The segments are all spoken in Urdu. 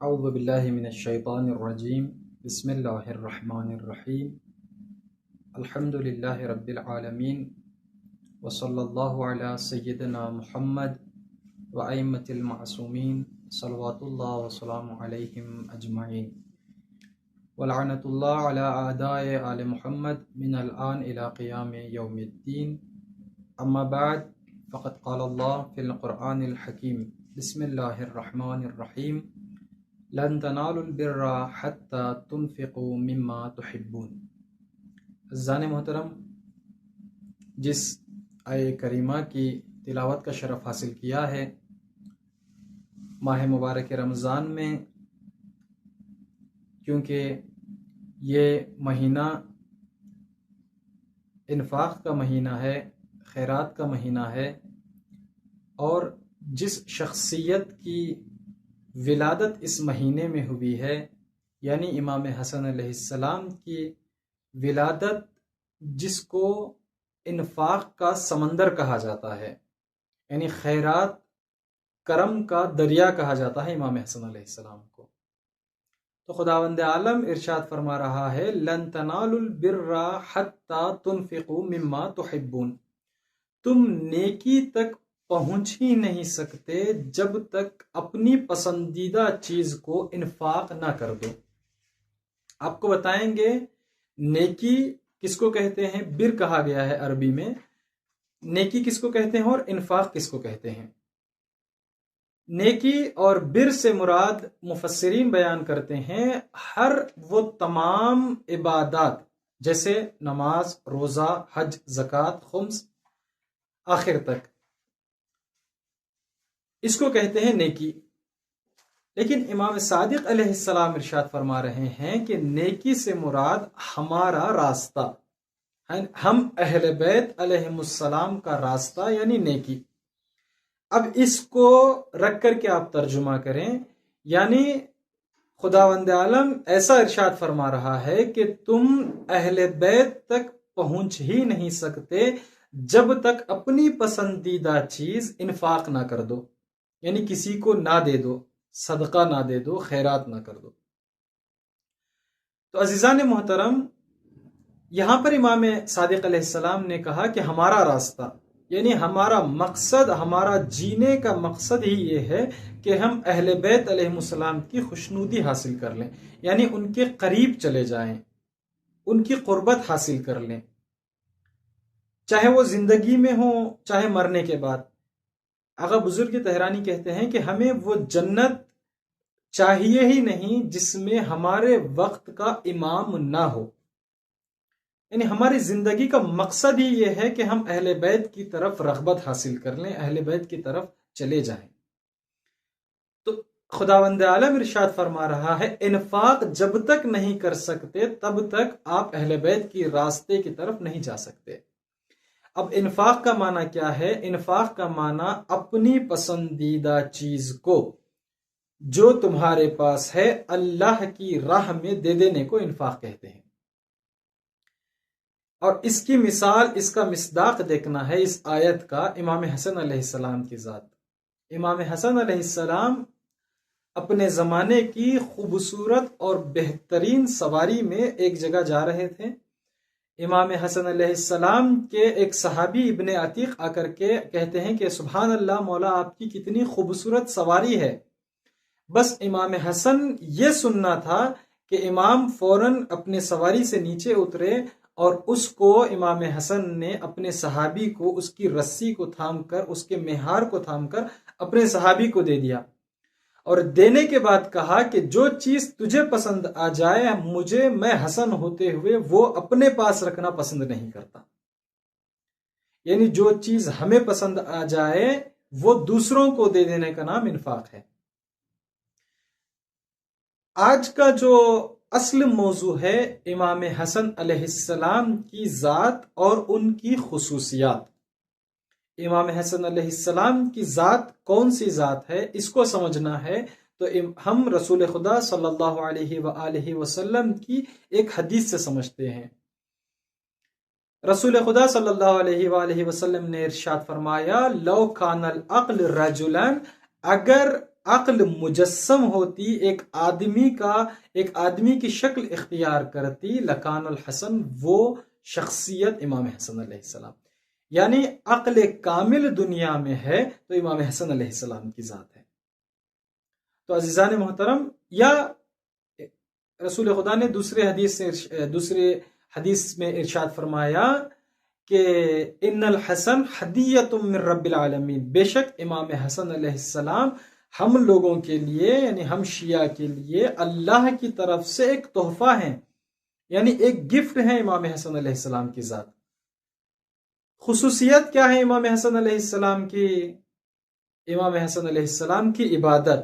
اعوذ باللہ من الشیطان الرجیم بسم اللہ الرحمن الرحیم الحمد للہ رب العالمین وصلی اللہ علی سیدنا محمد وائمۃ المعصومین صلوات اللہ وسلام علیہم اجمعین ولعنۃ اللہ علی اعداء آل محمد من الآن الی قیام یوم الدین اما بعد فقد قال اللہ فی القرآن الحکیم بسم اللہ الرحمن الرحیم لن تنالوا البر حتى تنفقوا مما تحبون۔ عزیزان محترم، جس آیہ کریمہ کی تلاوت کا شرف حاصل کیا ہے ماہ مبارک رمضان میں، کیونکہ یہ مہینہ انفاق کا مہینہ ہے، خیرات کا مہینہ ہے، اور جس شخصیت کی ولادت اس مہینے میں ہوئی ہے، یعنی امام حسن علیہ السلام کی ولادت، جس کو انفاق کا سمندر کہا جاتا ہے، یعنی خیرات کرم کا دریا کہا جاتا ہے امام حسن علیہ السلام کو، تو خداوند عالم ارشاد فرما رہا ہے لن تنالوا البر حتی تنفقوا مما تحبون، تم نیکی تک پہنچ ہی نہیں سکتے جب تک اپنی پسندیدہ چیز کو انفاق نہ کر دو۔ آپ کو بتائیں گے نیکی کس کو کہتے ہیں، بر کہا گیا ہے عربی میں، نیکی کس کو کہتے ہیں اور انفاق کس کو کہتے ہیں۔ نیکی اور بر سے مراد مفسرین بیان کرتے ہیں ہر وہ تمام عبادات، جیسے نماز، روزہ، حج، زکوٰۃ، خمس، آخر تک، اس کو کہتے ہیں نیکی۔ لیکن امام صادق علیہ السلام ارشاد فرما رہے ہیں کہ نیکی سے مراد ہمارا راستہ، ہم اہل بیت علیہم السلام کا راستہ یعنی نیکی۔ اب اس کو رکھ کر کے آپ ترجمہ کریں، یعنی خداوند عالم ایسا ارشاد فرما رہا ہے کہ تم اہل بیت تک پہنچ ہی نہیں سکتے جب تک اپنی پسندیدہ چیز انفاق نہ کر دو، یعنی کسی کو نہ دے دو، صدقہ نہ دے دو، خیرات نہ کر دو۔ تو عزیزان محترم، یہاں پر امام صادق علیہ السلام نے کہا کہ ہمارا راستہ، یعنی ہمارا مقصد، ہمارا جینے کا مقصد ہی یہ ہے کہ ہم اہل بیت علیہ السلام کی خوشنودی حاصل کر لیں، یعنی ان کے قریب چلے جائیں، ان کی قربت حاصل کر لیں، چاہے وہ زندگی میں ہو چاہے مرنے کے بعد۔ آغا بزرگ تہرانی کہتے ہیں کہ ہمیں وہ جنت چاہیے ہی نہیں جس میں ہمارے وقت کا امام نہ ہو، یعنی ہماری زندگی کا مقصد ہی یہ ہے کہ ہم اہل بیت کی طرف رغبت حاصل کر لیں، اہل بیت کی طرف چلے جائیں۔ تو خداوند عالم ارشاد فرما رہا ہے انفاق جب تک نہیں کر سکتے تب تک آپ اہل بیت کی راستے کی طرف نہیں جا سکتے۔ اب انفاق کا معنی کیا ہے؟ انفاق کا معنی اپنی پسندیدہ چیز کو جو تمہارے پاس ہے اللہ کی راہ میں دے دینے کو انفاق کہتے ہیں۔ اور اس کی مثال، اس کا مصداق دیکھنا ہے اس آیت کا امام حسن علیہ السلام کی ذات۔ امام حسن علیہ السلام اپنے زمانے کی خوبصورت اور بہترین سواری میں ایک جگہ جا رہے تھے۔ امام حسن علیہ السلام کے ایک صحابی ابن عتیق آ کر کے کہتے ہیں کہ سبحان اللہ مولا، آپ کی کتنی خوبصورت سواری ہے۔ بس امام حسن یہ سننا تھا کہ امام فوراً اپنے سواری سے نیچے اترے، اور اس کو امام حسن نے اپنے صحابی کو اس کی رسی کو تھام کر، اس کے مہار کو تھام کر اپنے صحابی کو دے دیا، اور دینے کے بعد کہا کہ جو چیز تجھے پسند آ جائے میں حسن ہوتے ہوئے وہ اپنے پاس رکھنا پسند نہیں کرتا، یعنی جو چیز ہمیں پسند آ جائے وہ دوسروں کو دے دینے کا نام انفاق ہے۔ آج کا جو اصل موضوع ہے امام حسن علیہ السلام کی ذات اور ان کی خصوصیات۔ امام حسن علیہ السلام کی ذات کون سی ذات ہے، اس کو سمجھنا ہے تو ہم رسول خدا صلی اللہ علیہ وآلہ وسلم کی ایک حدیث سے سمجھتے ہیں۔ رسول خدا صلی اللہ علیہ وآلہ وسلم نے ارشاد فرمایا لو کان العقل رجلا، اگر عقل مجسم ہوتی، ایک آدمی کی شکل اختیار کرتی، لکان الحسن، وہ شخصیت امام حسن علیہ السلام، یعنی عقل کامل دنیا میں ہے تو امام حسن علیہ السلام کی ذات ہے۔ تو عزیزان محترم، یا رسول خدا نے دوسرے حدیث میں ارشاد فرمایا کہ ان الحسن ہدیۃ من رب العالمین، بے شک امام حسن علیہ السلام ہم لوگوں کے لیے، یعنی ہم شیعہ کے لیے اللہ کی طرف سے ایک تحفہ ہے، یعنی ایک گفٹ ہے امام حسن علیہ السلام کی ذات۔ خصوصیت کیا ہے امام حسن علیہ السلام کی؟ امام حسن علیہ السلام کی عبادت،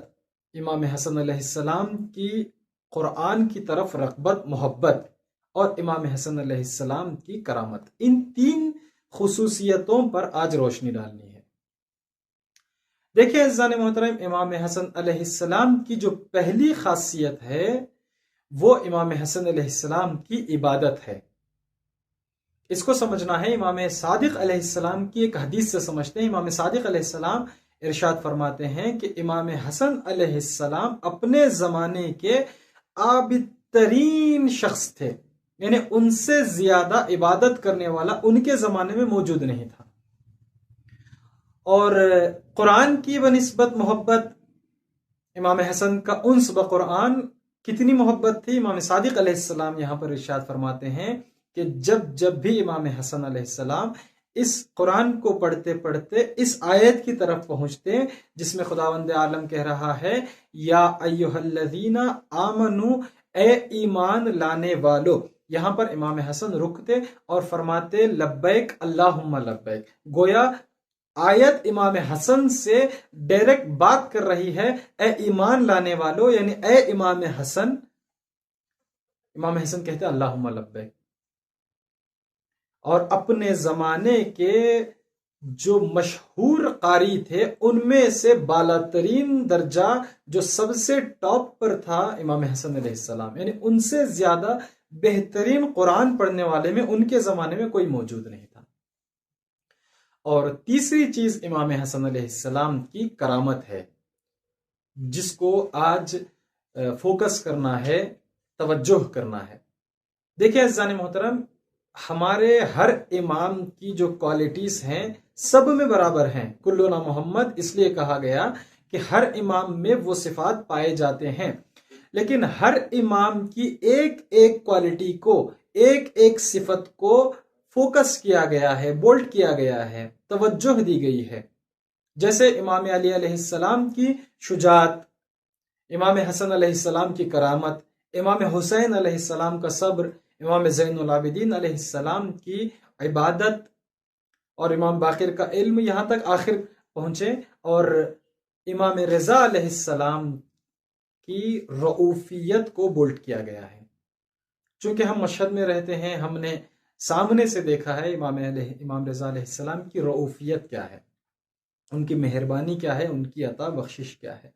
امام حسن علیہ السلام کی قرآن کی طرف رغبت محبت، اور امام حسن علیہ السلام کی کرامت۔ ان تین خصوصیتوں پر آج روشنی ڈالنی ہے۔ دیکھیں عزیزان محترم، امام حسن علیہ السلام کی جو پہلی خاصیت ہے وہ امام حسن علیہ السلام کی عبادت ہے۔ اس کو سمجھنا ہے، امام صادق علیہ السلام کی ایک حدیث سے سمجھتے ہیں۔ امام صادق علیہ السلام ارشاد فرماتے ہیں کہ امام حسن علیہ السلام اپنے زمانے کے عابد ترین شخص تھے، یعنی ان سے زیادہ عبادت کرنے والا ان کے زمانے میں موجود نہیں تھا۔ اور قرآن کی بنسبت محبت، امام حسن کا انس بقرآن کتنی محبت تھی، امام صادق علیہ السلام یہاں پر ارشاد فرماتے ہیں کہ جب بھی امام حسن علیہ السلام اس قرآن کو پڑھتے پڑھتے اس آیت کی طرف پہنچتے جس میں خداوند عالم کہہ رہا ہے یا ایھا الذین آمنو، اے ایمان لانے والو، یہاں پر امام حسن رکتے اور فرماتے لبیک اللہم لبیک، گویا آیت امام حسن سے ڈائریکٹ بات کر رہی ہے، اے ایمان لانے والو، یعنی اے امام حسن۔ امام حسن کہتے اللہم لبیک، اور اپنے زمانے کے جو مشہور قاری تھے ان میں سے بالا ترین درجہ جو سب سے ٹاپ پر تھا امام حسن علیہ السلام، یعنی ان سے زیادہ بہترین قرآن پڑھنے والے میں ان کے زمانے میں کوئی موجود نہیں تھا۔ اور تیسری چیز امام حسن علیہ السلام کی کرامت ہے، جس کو آج فوکس کرنا ہے، توجہ کرنا ہے۔ دیکھیں عزیزان محترم، ہمارے ہر امام کی جو کوالٹیز ہیں سب میں برابر ہیں، کلنا محمد اس لیے کہا گیا کہ ہر امام میں وہ صفات پائے جاتے ہیں، لیکن ہر امام کی ایک ایک کوالٹی کو، ایک ایک صفت کو فوکس کیا گیا ہے، بولڈ کیا گیا ہے، توجہ دی گئی ہے۔ جیسے امام علی علیہ السلام کی شجاعت، امام حسن علیہ السلام کی کرامت، امام حسین علیہ السلام کا صبر، امام زین العابدین علیہ السلام کی عبادت، اور امام باقر کا علم، یہاں تک آخر پہنچے، اور امام رضا علیہ السلام کی رؤوفیت کو بولڈ کیا گیا ہے۔ چونکہ ہم مشہد میں رہتے ہیں، ہم نے سامنے سے دیکھا ہے امام رضا علیہ السلام کی رؤوفیت کیا ہے، ان کی مہربانی کیا ہے، ان کی عطا بخشش کیا ہے۔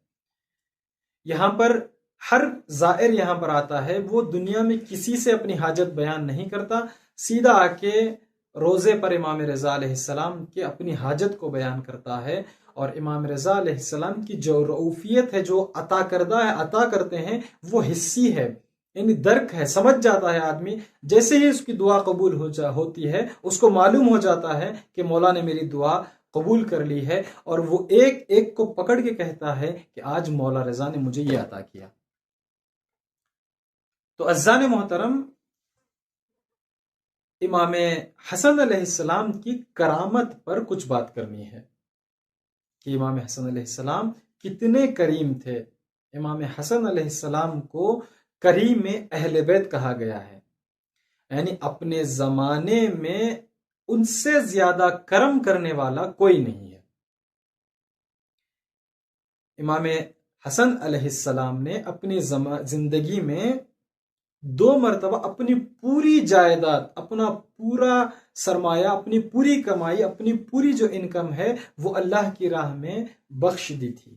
یہاں پر ہر زائر یہاں پر آتا ہے، وہ دنیا میں کسی سے اپنی حاجت بیان نہیں کرتا، سیدھا آ کے روزے پر امام رضا علیہ السلام کی اپنی حاجت کو بیان کرتا ہے۔ اور امام رضا علیہ السلام کی جو رؤوفیت ہے، جو عطا کردہ ہے، عطا کرتے ہیں، وہ حسی ہے، یعنی درک ہے، سمجھ جاتا ہے آدمی، جیسے ہی اس کی دعا قبول ہوتی ہے اس کو معلوم ہو جاتا ہے کہ مولا نے میری دعا قبول کر لی ہے، اور وہ ایک ایک کو پکڑ کے کہتا ہے کہ آج مولا رضا نے مجھے یہ عطا کیا۔ تو عزیزان محترم، امام حسن علیہ السلام کی کرامت پر کچھ بات کرنی ہے کہ امام حسن علیہ السلام کتنے کریم تھے۔ امام حسن علیہ السلام کو کریم اہل بیت کہا گیا ہے، یعنی اپنے زمانے میں ان سے زیادہ کرم کرنے والا کوئی نہیں ہے۔ امام حسن علیہ السلام نے اپنی زندگی میں 2 مرتبہ اپنی پوری جائیداد، اپنا پورا سرمایہ، اپنی پوری کمائی، اپنی پوری جو انکم ہے وہ اللہ کی راہ میں بخش دی تھی۔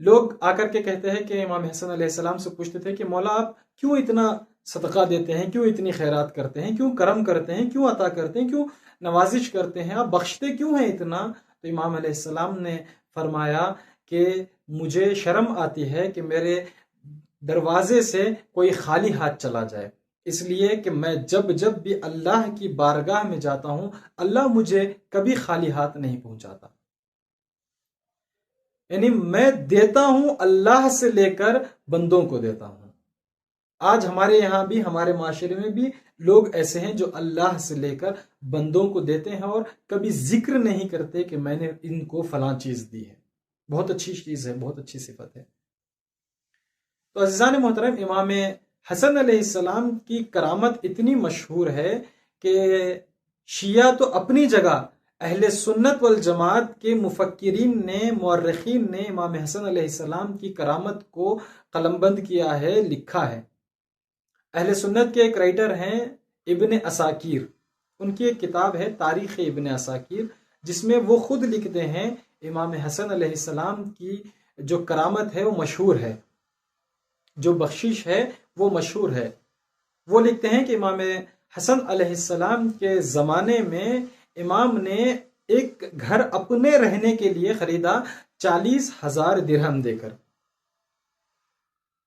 لوگ آ کر کے کہتے ہیں کہ امام حسن علیہ السلام سے پوچھتے تھے کہ مولا آپ کیوں اتنا صدقہ دیتے ہیں، کیوں اتنی خیرات کرتے ہیں، کیوں کرم کرتے ہیں، کیوں عطا کرتے ہیں، کیوں نوازش کرتے ہیں، آپ بخشتے کیوں ہیں اتنا؟ تو امام علیہ السلام نے فرمایا کہ مجھے شرم آتی ہے کہ میرے دروازے سے کوئی خالی ہاتھ چلا جائے، اس لیے کہ میں جب بھی اللہ کی بارگاہ میں جاتا ہوں اللہ مجھے کبھی خالی ہاتھ نہیں پہنچاتا، یعنی میں دیتا ہوں اللہ سے لے کر بندوں کو دیتا ہوں۔ آج ہمارے یہاں بھی، ہمارے معاشرے میں بھی لوگ ایسے ہیں جو اللہ سے لے کر بندوں کو دیتے ہیں اور کبھی ذکر نہیں کرتے کہ میں نے ان کو فلاں چیز دی ہے۔ بہت اچھی چیز ہے، بہت اچھی صفت ہے۔ تو عزیزان محترم، امام حسن علیہ السلام کی کرامت اتنی مشہور ہے کہ شیعہ تو اپنی جگہ، اہل سنت والجماعت کے مفکرین نے، مورخین نے امام حسن علیہ السلام کی کرامت کو قلم بند کیا ہے، لکھا ہے۔ اہل سنت کے ایک رائٹر ہیں ابن عساکیر، ان کی ایک کتاب ہے تاریخ ابن عساکیر، جس میں وہ خود لکھتے ہیں امام حسن علیہ السلام کی جو کرامت ہے وہ مشہور ہے، جو بخشش ہے وہ مشہور ہے۔ وہ لکھتے ہیں کہ امام حسن علیہ السلام کے زمانے میں امام نے ایک گھر اپنے رہنے کے لیے خریدا 40,000 درہم دے کر۔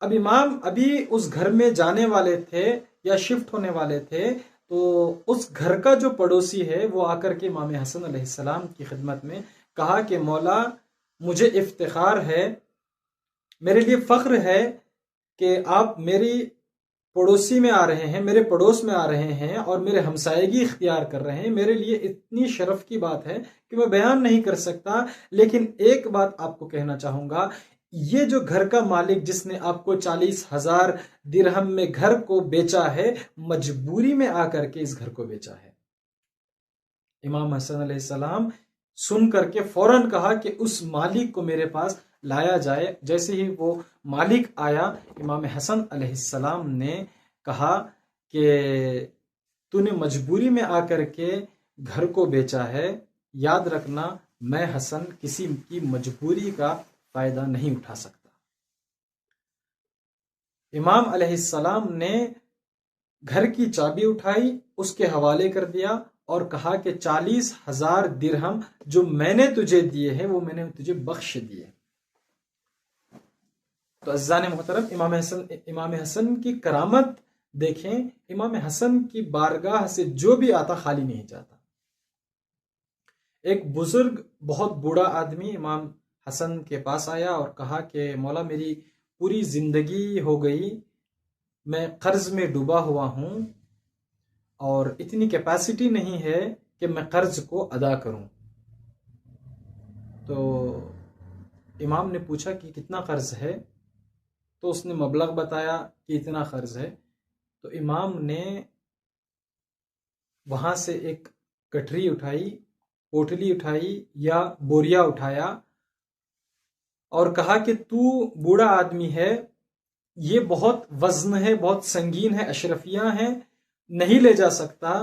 اب امام ابھی اس گھر میں جانے والے تھے یا شفٹ ہونے والے تھے، تو اس گھر کا جو پڑوسی ہے وہ آ کر کے امام حسن علیہ السلام کی خدمت میں کہا کہ مولا، مجھے افتخار ہے، میرے لیے فخر ہے کہ آپ میری پڑوسی میں آ رہے ہیں، میرے پڑوس میں آ رہے ہیں اور میرے ہمسائیگی اختیار کر رہے ہیں۔ میرے لیے اتنی شرف کی بات ہے کہ میں بیان نہیں کر سکتا، لیکن ایک بات آپ کو کہنا چاہوں گا، یہ جو گھر کا مالک جس نے آپ کو 40,000 درہم میں گھر کو بیچا ہے، مجبوری میں آ کر کے اس گھر کو بیچا ہے۔ امام حسن علیہ السلام سن کر کے فوراً کہا کہ اس مالک کو میرے پاس لایا جائے۔ جیسے ہی وہ مالک آیا، امام حسن علیہ السلام نے کہا کہ تو نے مجبوری میں آ کر کے گھر کو بیچا ہے، یاد رکھنا میں حسن کسی کی مجبوری کا فائدہ نہیں اٹھا سکتا۔ امام علیہ السلام نے گھر کی چابی اٹھائی، اس کے حوالے کر دیا اور کہا کہ 40,000 درہم جو میں نے تجھے دیے ہیں وہ میں نے تجھے بخش دیے۔ تو عزیزان محترم، امام حسن کی کرامت دیکھیں، امام حسن کی بارگاہ سے جو بھی آتا خالی نہیں جاتا۔ ایک بزرگ بہت بوڑھا آدمی امام حسن کے پاس آیا اور کہا کہ مولا، میری پوری زندگی ہو گئی، میں قرض میں ڈوبا ہوا ہوں اور اتنی کیپیسٹی نہیں ہے کہ میں قرض کو ادا کروں۔ تو امام نے پوچھا کہ کتنا قرض ہے؟ تو اس نے مبلغ بتایا کہ اتنا قرض ہے۔ تو امام نے وہاں سے ایک کٹری اٹھائی، پوٹلی اٹھائی یا بوریا اٹھایا اور کہا کہ تو بوڑھا آدمی ہے، یہ بہت وزن ہے، بہت سنگین ہے، اشرفیاں ہیں، نہیں لے جا سکتا،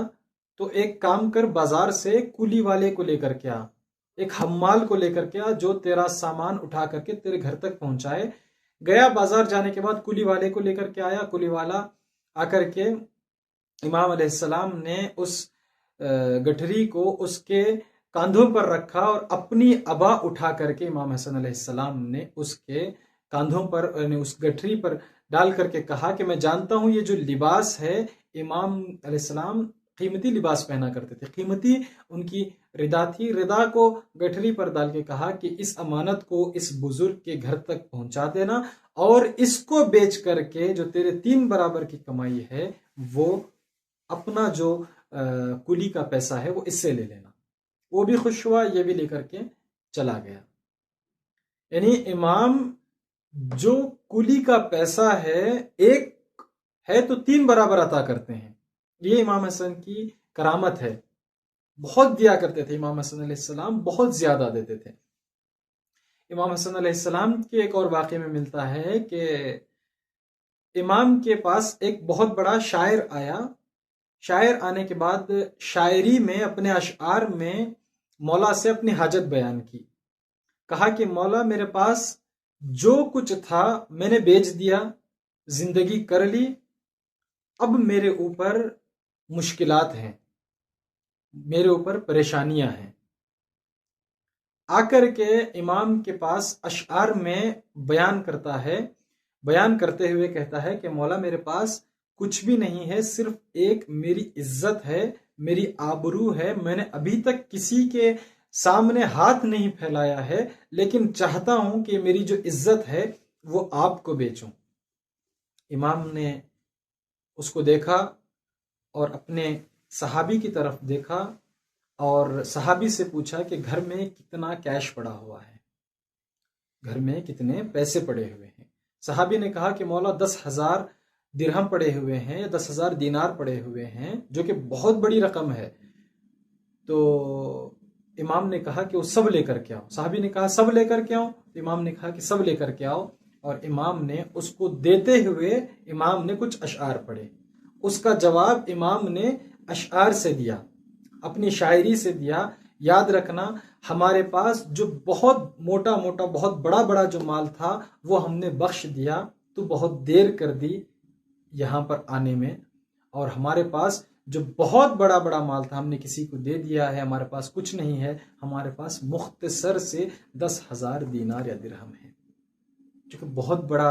تو ایک کام کر، بازار سے کولی والے کو لے کر کے آ، ایک حمال کو لے کر کے آ جو تیرا سامان اٹھا کر کے تیرے گھر تک پہنچائے۔ گیا، بازار جانے کے بعد کولی والے کو لے کر کے آیا۔ کولی والا آ کر کے امام علیہ السلام نے اس گٹھری کو اس کے کاندھوں پر رکھا اور اپنی عبا اٹھا کر کے امام حسن علیہ السلام نے اس کے کاندھوں پر، یعنی اس گٹھری پر ڈال کر کے کہا کہ میں جانتا ہوں یہ جو لباس ہے، امام علیہ السلام قیمتی لباس پہنا کرتے تھے، قیمتی ان کی ردا تھی، ردا کو گٹھری پر ڈال کے کہا کہ اس امانت کو اس بزرگ کے گھر تک پہنچا دینا اور اس کو بیچ کر کے جو تیرے 3 برابر کی کمائی ہے وہ اپنا جو کلی کا پیسہ ہے وہ اس سے لے لینا۔ وہ بھی خوش ہوا، یہ بھی لے کر کے چلا گیا۔ یعنی امام جو کلی کا پیسہ ہے، ایک ہے تو 3 برابر عطا کرتے ہیں۔ یہ امام حسن کی کرامت ہے۔ بہت دیا کرتے تھے امام حسن علیہ السلام، بہت زیادہ دیتے تھے۔ امام حسن علیہ السلام کے ایک اور واقعے میں ملتا ہے کہ امام کے پاس ایک بہت بڑا شاعر آیا۔ شاعر آنے کے بعد شاعری میں، اپنے اشعار میں مولا سے اپنی حاجت بیان کی۔ کہا کہ مولا، میرے پاس جو کچھ تھا میں نے بیچ دیا، زندگی کر لی، اب میرے اوپر مشکلات ہیں، میرے اوپر پریشانیاں ہیں۔ آ کر کے امام کے پاس اشعار میں بیان کرتا ہے، بیان کرتے ہوئے کہتا ہے کہ مولا میرے پاس کچھ بھی نہیں ہے، صرف ایک میری عزت ہے، میری آبرو ہے، میں نے ابھی تک کسی کے سامنے ہاتھ نہیں پھیلایا ہے، لیکن چاہتا ہوں کہ میری جو عزت ہے وہ آپ کو بیچوں۔ امام نے اس کو دیکھا اور اپنے صحابی کی طرف دیکھا اور صحابی سے پوچھا کہ گھر میں کتنا کیش پڑا ہوا ہے، گھر میں کتنے پیسے پڑے ہوئے ہیں۔ صحابی نے کہا کہ مولا 10,000 درہم پڑے ہوئے ہیں یا 10,000 دینار پڑے ہوئے ہیں، جو کہ بہت بڑی رقم ہے۔ تو امام نے کہا کہ وہ سب لے کر کے آؤ۔ صحابی نے کہا سب لے کر کے آؤ، امام نے کہا کہ سب لے کر کے آؤ، اور امام نے اس کو دیتے ہوئے امام نے کچھ اشعار پڑھے۔ اس کا جواب امام نے اشعار سے دیا، اپنی شاعری سے دیا۔ یاد رکھنا ہمارے پاس جو بہت موٹا موٹا بہت بڑا بڑا جو مال تھا وہ ہم نے بخش دیا، تو بہت دیر کر دی یہاں پر آنے میں، اور ہمارے پاس جو بہت بڑا بڑا مال تھا ہم نے کسی کو دے دیا ہے، ہمارے پاس کچھ نہیں ہے، ہمارے پاس مختصر سے 10,000 دینار یا درہم ہے، جو کہ بہت بڑا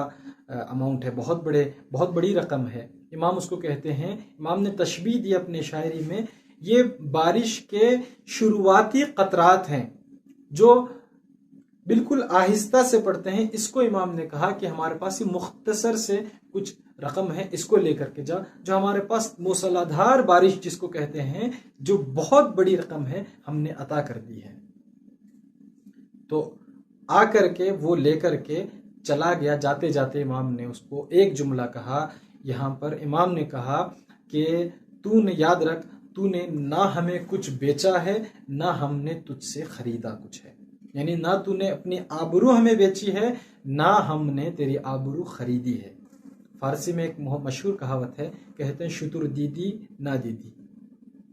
اماؤنٹ ہے، بہت بڑی رقم ہے۔ امام اس کو کہتے ہیں، امام نے تشبیہ دی اپنے شاعری میں، یہ بارش کے شروعاتی قطرات ہیں جو بالکل آہستہ سے پڑتے ہیں۔ اس کو امام نے کہا کہ ہمارے پاس یہ مختصر سے کچھ رقم ہے، اس کو لے کر کے جا، جو ہمارے پاس موسلا دھار بارش جس کو کہتے ہیں، جو بہت بڑی رقم ہے، ہم نے عطا کر دی ہے۔ تو آ کر کے وہ لے کر کے چلا گیا۔ جاتے جاتے امام نے اس کو ایک جملہ کہا، یہاں پر امام نے کہا کہ تو نے یاد رکھ، تو نے نہ ہمیں کچھ بیچا ہے، نہ ہم نے تجھ سے خریدا کچھ ہے، یعنی نہ تو نے اپنی آبرو ہمیں بیچی ہے، نہ ہم نے تیری آبرو خریدی ہے۔ فارسی میں ایک مشہور کہاوت ہے، کہتے ہیں شتر دیدی نہ دیدی،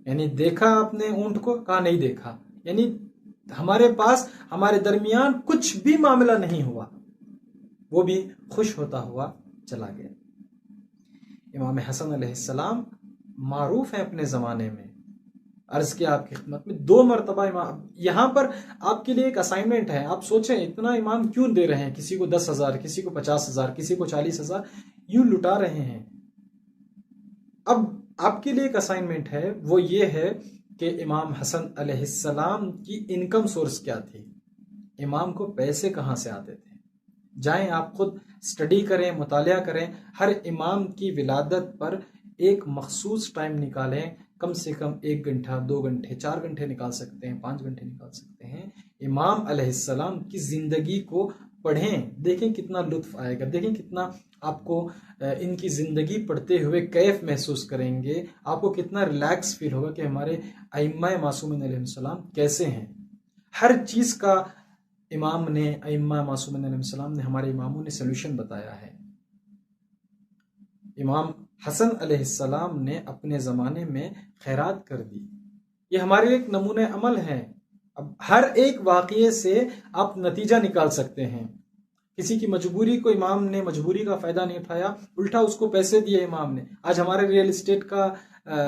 یعنی دیکھا آپ نے اونٹ کو؟ کہا نہیں دیکھا، یعنی ہمارے پاس ہمارے درمیان کچھ بھی معاملہ نہیں ہوا۔ وہ بھی خوش ہوتا ہوا چلا گیا۔ امام حسن علیہ السلام معروف ہیں اپنے زمانے میں، عرض کیا آپ کی خدمت میں 2 مرتبہ امام، یہاں پر آپ کے لیے ایک اسائنمنٹ ہے، آپ سوچیں اتنا امام کیوں دے رہے ہیں، کسی کو 10,000، کسی کو 50,000، کسی کو 40,000، یوں لٹا رہے ہیں۔ اب آپ کے لیے ایک اسائنمنٹ ہے، وہ یہ ہے کہ امام حسن علیہ السلام کی انکم سورس کیا تھی، امام کو پیسے کہاں سے آتے تھے۔ جائیں آپ خود اسٹڈی کریں، مطالعہ کریں، ہر امام کی ولادت پر ایک مخصوص ٹائم نکالیں، کم سے کم 1 گھنٹہ، 2 گھنٹے، 4 گھنٹے نکال سکتے ہیں، 5 گھنٹے نکال سکتے ہیں، امام علیہ السلام کی زندگی کو پڑھیں، دیکھیں کتنا لطف آئے گا، دیکھیں کتنا آپ کو ان کی زندگی پڑھتے ہوئے کیف محسوس کریں گے، آپ کو کتنا ریلیکس فیل ہوگا کہ ہمارے ائمہ معصومین علیہ السلام کیسے ہیں۔ ہر چیز کا امام نے، ائمہ معصومین علیہ السلام نے، ہمارے اماموں نے سلوشن بتایا ہے۔ امام حسن علیہ السلام نے اپنے زمانے میں خیرات کر دی، یہ ہمارے ایک نمونہ عمل ہے۔ اب ہر ایک واقعے سے آپ نتیجہ نکال سکتے ہیں۔ کسی کی مجبوری کو امام نے مجبوری کا فائدہ نہیں اٹھایا، الٹا اس کو پیسے دیے امام نے۔ آج ہمارے ریئل اسٹیٹ کا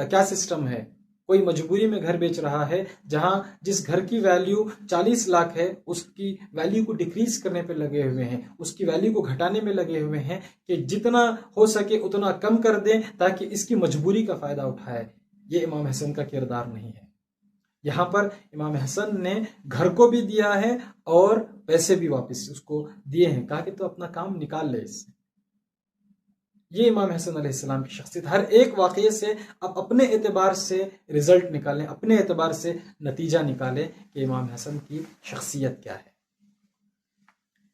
کیا سسٹم ہے، کوئی مجبوری میں گھر بیچ رہا ہے، جہاں جس گھر کی ویلیو 40 لاکھ ہے، اس کی ویلیو کو ڈیکریز کرنے پہ لگے ہوئے ہیں، اس کی ویلیو کو گھٹانے میں لگے ہوئے ہیں کہ جتنا ہو سکے اتنا کم کر دیں تاکہ اس کی مجبوری کا فائدہ اٹھائے۔ یہ امام حسن کا کردار نہیں ہے۔ یہاں پر امام حسن نے گھر کو بھی دیا ہے اور پیسے بھی واپس اس کو دیے ہیں، کہا کہ تو اپنا کام نکال لے اس سے۔ یہ امام حسن علیہ السلام کی شخصیت، ہر ایک واقعے سے آپ اپنے اعتبار سے رزلٹ نکالیں، اپنے اعتبار سے نتیجہ نکالیں کہ امام حسن کی شخصیت کیا ہے۔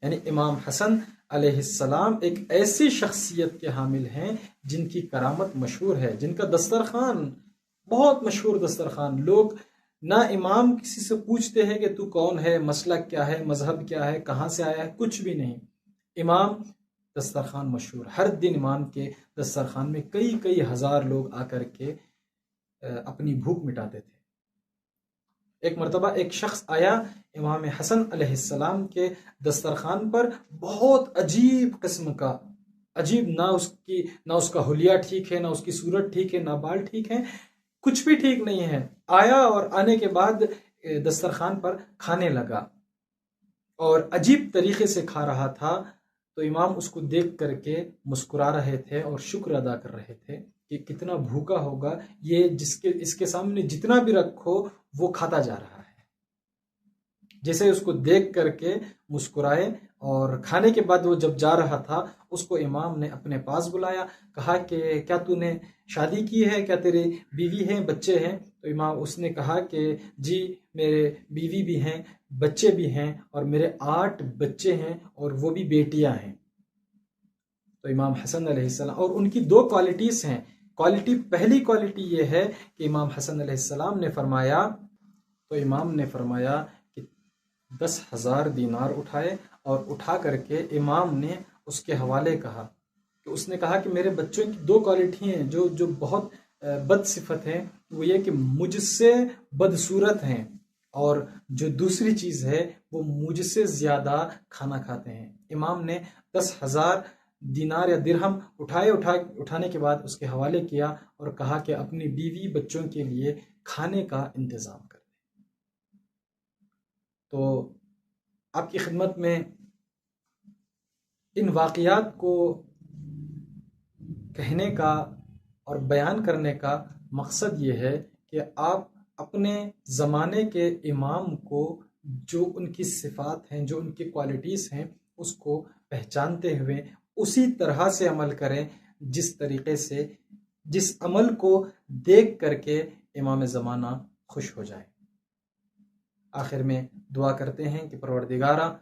یعنی امام حسن علیہ السلام ایک ایسی شخصیت کے حامل ہیں جن کی کرامت مشہور ہے، جن کا دسترخوان بہت مشہور دسترخوان، لوگ نہ امام کسی سے پوچھتے ہیں کہ تو کون ہے، مسلک کیا ہے، مذہب کیا ہے، کہاں سے آیا ہے، کچھ بھی نہیں، امام دسترخوان مشہور، ہر دن امام کے دسترخوان میں کئی ہزار لوگ آ کر کے اپنی بھوک مٹاتے تھے۔ ایک مرتبہ ایک شخص آیا امام حسن علیہ السلام کے دسترخوان پر، بہت عجیب قسم کا، عجیب، نہ اس کا حلیہ ٹھیک ہے، نہ اس کی صورت ٹھیک ہے، نہ بال ٹھیک ہے، کچھ بھی ٹھیک نہیں ہے۔ آیا اور آنے کے بعد دسترخوان پر کھانے لگا، اور عجیب طریقے سے کھا رہا تھا، تو امام اس کو دیکھ کر کے مسکرا رہے تھے اور شکر ادا کر رہے تھے کہ کتنا بھوکا ہوگا یہ، اس کے سامنے جتنا بھی رکھو وہ کھاتا جا رہا ہے۔ جیسے اس کو دیکھ کر کے مسکرائے، اور کھانے کے بعد وہ جب جا رہا تھا اس کو امام نے اپنے پاس بلایا، کہا کہ کیا تو نے شادی کی ہے، کیا تیری بیوی ہیں، بچے ہیں؟ تو امام اس نے کہا کہ جی میرے بیوی بھی ہیں، بچے بھی ہیں، اور میرے 8 بچے ہیں اور وہ بھی بیٹیاں ہیں۔ تو امام حسن علیہ السلام، اور ان کی 2 کوالٹیز ہیں۔ پہلی کوالٹی یہ ہے کہ امام حسن علیہ السلام نے فرمایا، تو امام نے فرمایا کہ 10,000 دینار اٹھائے، اور اٹھا کر کے امام نے اس کے حوالے کہا کہ اس نے کہا کہ میرے بچوں کی 2 کوالٹی ہیں جو بہت بد صفت ہیں، وہ یہ کہ مجھ سے بدصورت ہیں، اور جو دوسری چیز ہے وہ مجھ سے زیادہ کھانا کھاتے ہیں۔ امام نے 10,000 دینار یا درہم اٹھانے کے بعد اس کے حوالے کیا اور کہا کہ اپنی بیوی بچوں کے لیے کھانے کا انتظام کر۔ تو آپ کی خدمت میں ان واقعات کو کہنے کا اور بیان کرنے کا مقصد یہ ہے کہ آپ اپنے زمانے کے امام کو، جو ان کی صفات ہیں، جو ان کی کوالٹیز ہیں، اس کو پہچانتے ہوئے اسی طرح سے عمل کریں جس طریقے سے، جس عمل کو دیکھ کر کے امام زمانہ خوش ہو جائے۔ آخر میں دعا کرتے ہیں کہ پروردگارہ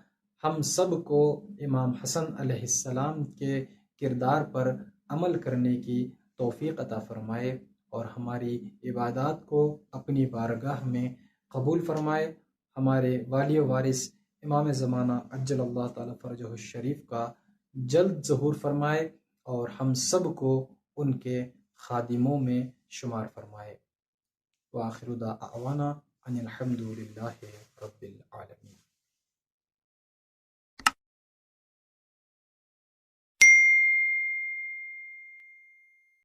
ہم سب کو امام حسن علیہ السلام کے کردار پر عمل کرنے کی توفیق عطا فرمائے، اور ہماری عبادات کو اپنی بارگاہ میں قبول فرمائے۔ ہمارے والی و وارث امام زمانہ عجل اللہ تعالی فرجہ الشریف کا جلد ظہور فرمائے، اور ہم سب کو ان کے خادموں میں شمار فرمائے۔ وآخر دعوانا ان الحمد للہ رب العالمین۔